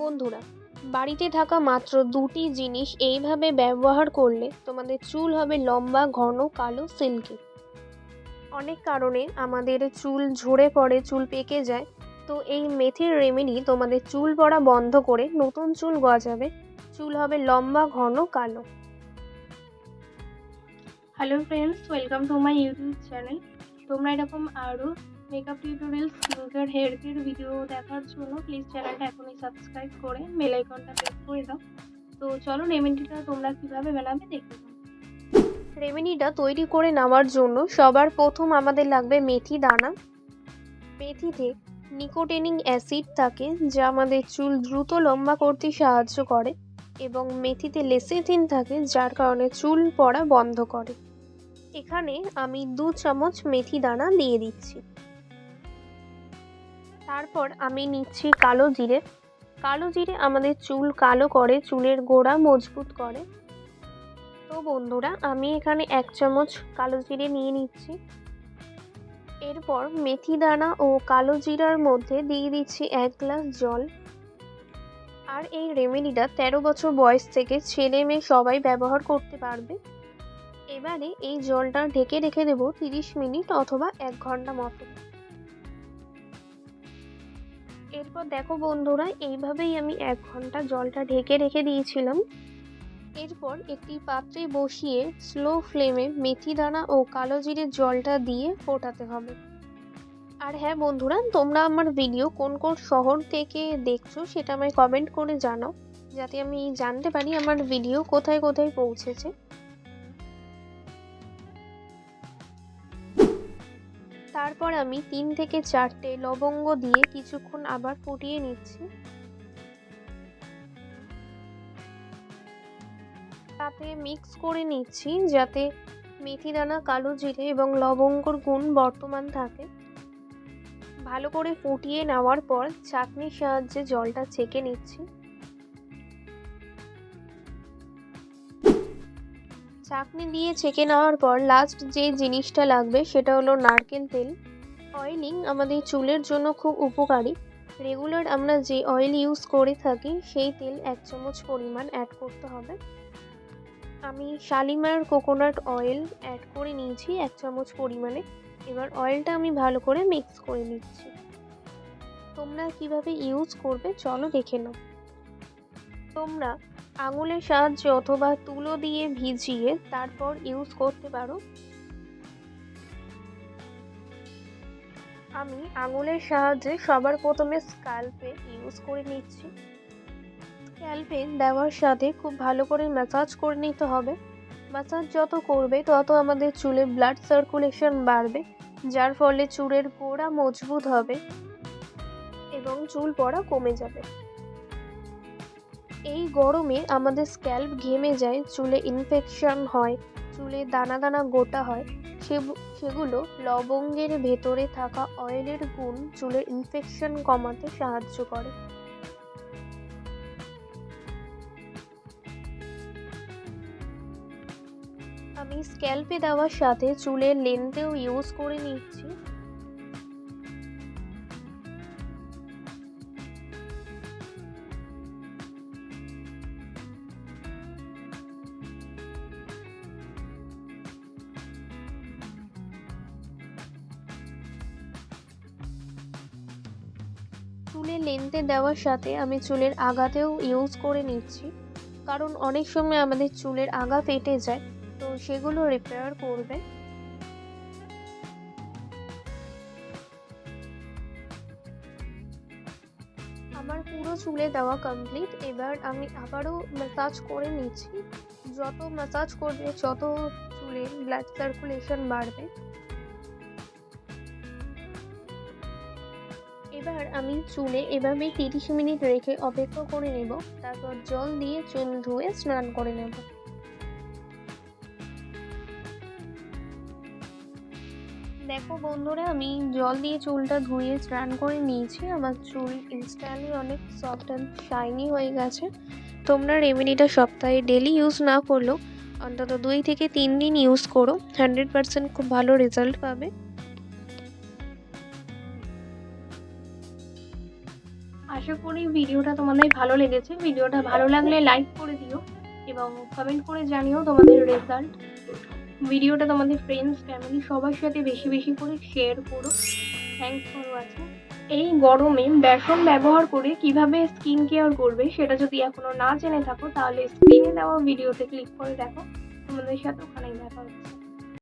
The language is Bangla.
বন্ধুরা, বাড়িতে থাকা মাত্র দুটি জিনিস এইভাবে ব্যবহার করলে তোমাদের চুল হবে লম্বা, ঘন, কালো, সিল্কি। অনেক কারণে আমাদের চুল ঝরে পড়ে, চুল পেকে যায়। তো এই মেথির রেমেডি তোমাদের চুল পড়া বন্ধ করে নতুন চুল গজাবে, চুল হবে লম্বা, ঘন, কালো। Hello friends, welcome to my YouTube channel. তোমরা এরকম আরও makeup tutorial, skin care, hair care video দেখার জন্য প্লিজ চ্যানেলটা এখনই সাবস্ক্রাইব করে বেল আইকনটা প্রেস করে দাও। তো চলো রেমেডিটা তোমরা কীভাবে বানাবে দেখে নাও। রেমেডিটা তৈরি করে নেওয়ার জন্য সবার প্রথম আমাদের লাগবে মেথি দানা। মেথিতে নিকোটিনিক অ্যাসিড থাকে, যা আমাদের চুল দ্রুত লম্বা করতে সাহায্য করে, এবং মেথিতে লেসিথিন থাকে, যার কারণে চুল পড়া বন্ধ করে। এখানে আমি 2 চামচ মেথি দানা দিয়ে দিচ্ছি। তারপর আমি নিচ্ছি কালো জিরে। কালো জিরে আমাদের চুল কালো করে, চুলের গোড়া মজবুত করে। তো বন্ধুরা, আমি এখানে 1 চামচ কালো জিরে নিয়ে নিচ্ছি। এরপর মেথি দানা ও কালো জিরার মধ্যে দিয়ে দিচ্ছি 1 গ্লাস জল। আর এই রেমেডিটা 13 বছর বয়স থেকে ছেলে মেয়ে সবাই ব্যবহার করতে পারবে। এবারে এই জলটা ঢেকে রেখে দেবো 30 মিনিট অথবা 1 ঘন্টা মতো। এরপর দেখো বন্ধুরা, এইভাবেই আমি 1 ঘন্টা জলটা ঢেকে রেখে দিয়েছিলাম। এরপর একটি পাত্রে বসিয়ে স্লো ফ্লেমে মেথি দানা ও কালো জিরের জলটা দিয়ে ফোটাতে হবে। আর হ্যাঁ বন্ধুরা, তোমরা আমার ভিডিও কোন কোন শহর থেকে দেখছো সেটা আমায় কমেন্ট করে জানাও, যাতে আমি জানতে পারি আমার ভিডিও কোথায় কোথায় পৌঁছেছে। তারপর আমি 3 থেকে 4টে লবঙ্গ দিয়ে কিছুক্ষণ আবার ফুটিয়ে নিচ্ছি। তাতে মিক্স করে নিচ্ছি, যাতে মেথি দানা, কালো জিরে এবং লবঙ্গর গুণ বর্তমান থাকে। ভালো করে ফুটিয়ে নেওয়ার পর ছাঁকনির সাহায্যে জলটা ছেঁকে নিচ্ছি। ছাঁকনি দিয়ে ছেঁকে নেওয়ার পর লাস্ট যে জিনিসটা লাগবে সেটা হলো নারকেল তেল। অয়েলিং আমাদের চুলের জন্য খুব উপকারী। রেগুলার আমরা যে অয়েল ইউজ করে থাকি সেই তেল 1 চামচ পরিমাণ অ্যাড করতে হবে। আমি শালিমার কোকোনাট অয়েল অ্যাড করে নিয়েছি 1 চামচ পরিমাণে। এবার অয়েলটা আমি ভালো করে মিক্স করে নিচ্ছি। তোমরা কিভাবে ইউজ করবে চলো দেখে নাও। তোমরা আঙুলের সাহায্যে অথবা তুলো দিয়ে ভিজিয়ে তারপর ইউজ করতে পারো। আমি আঙুলের সাহায্যে সবার প্রথমে স্ক্যাল্পে ইউজ করে নিচ্ছি। স্ক্যাল্পে দেওয়ার সাথে খুব ভালো করে ম্যাসাজ করে নিতে হবে। ম্যাসাজ যত করবে তত আমাদের চুলে ব্লাড সার্কুলেশন বাড়বে, যার ফলে চুলের গোড়া মজবুত হবে এবং চুল পড়া কমে যাবে। এই গরমে আমাদের স্ক্যাল্প ঘেমে যায়, চুলে ইনফেকশন হয়, চুলে দানা দানা গোটা হয়। সেগুলো লবঙ্গের ভেতরে থাকা অয়েলের গুণ চুলের ইনফেকশন কমাতে সাহায্য করে। আমি স্ক্যাল্পে দেওয়ার সাথে চুলের লেন্থেও ইউজ করে নিচ্ছি। চুলের লেন্থে দেওয়ার সাথে আমি চুলের আগাতেও ইউজ করে নিচ্ছি, কারণ অনেক সময় আমাদের চুলের আগা ফেটে যায়, তো সেগুলো রিপেয়ার করবে। আমার পুরো চুলে দেওয়া কমপ্লিট। এবার আমি আবারও ম্যাসাজ করে নিচ্ছি। যত ম্যাসাজ করবে যত চুলে ব্লাড সার্কুলেশন বাড়বে। এবার আমি চুলে এভাবে 30 মিনিট রেখে অপেক্ষা করে নেব। তারপর জল দিয়ে চুল ধুয়ে স্নান করে নেব। দেখো বন্ধুরা, আমি জল দিয়ে চুলটা ধুয়ে স্নান করে নিয়েছি। আমার চুল ইনস্ট্যান্টলি অনেক সফট অ্যান্ড শাইনি হয়ে গেছে। তোমরা রেমেডিটা সপ্তাহে ডেলি ইউজ না করলেও অন্তত 2 থেকে 3 দিন ইউজ করো, 100% খুব ভালো রেজাল্ট পাবে। আশা আশা করি ভিডিওটা তোমাদের ভালো লেগেছে। ভিডিওটা ভালো লাগলে লাইক করে দিও এবং কমেন্ট করে জানিও তোমাদের রেজাল্ট। ভিডিওটা তোমাদের ফ্রেন্ডস, ফ্যামিলি সবার সাথে বেশি বেশি করে শেয়ার করো। Thanks for watching. এই গরমে বেসন ব্যবহার করে কিভাবে স্কিন কেয়ার করবে সেটা যদি এখনো না জেনে থাকো তাহলে স্ক্রিনে দেওয়া ভিডিওতে ক্লিক করে দেখো। তোমাদের সাথে ওখানেই দেখা হচ্ছে।